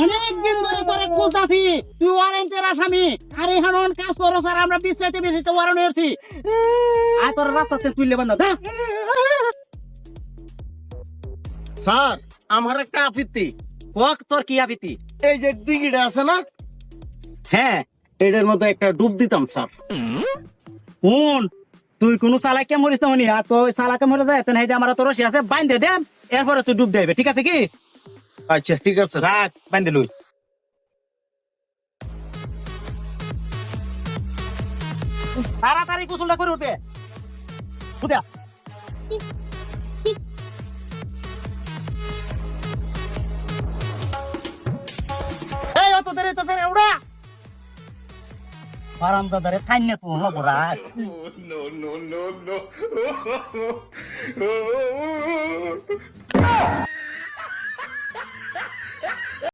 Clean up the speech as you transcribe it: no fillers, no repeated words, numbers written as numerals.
অনেকদিন ধরে তোরে খুঁজতাছি, তুই ওয়ারেন্টের আসামি। আর এখন কাজ করো স্যার, আমরা বিস্তারিত বেশিতে ওয়ারেন্ট হয়েছি। আর তোর রাস্তাতে তুললে বান্ধব স্যার আমার একটা আপত্তি। ওক, তোর কি আপত্তি? এই যে দিঘিটা আছে না, হ্যাঁ, এটার মধ্যে একটা ডুব দিতাম স্যার। কোন তুই কোন চালাকে মরিস না হনি, আর তো চালাকে মরে যায় তেন আমার তো রশি আছে, বাইন্ধে দেন, এরপরে তুই ডুব দেবে, ঠিক আছে কি? আচ্ছা ঠিক আছে স্যার। রাখ, বাইন্ধে লুই। তাড়াতাড়ি গোসলটা করে উঠে উঠে। এই অত দেরি তো দেরি উড়া বারান্দা ধরে থাইনে তো হবো রাখ। No, no, no, no.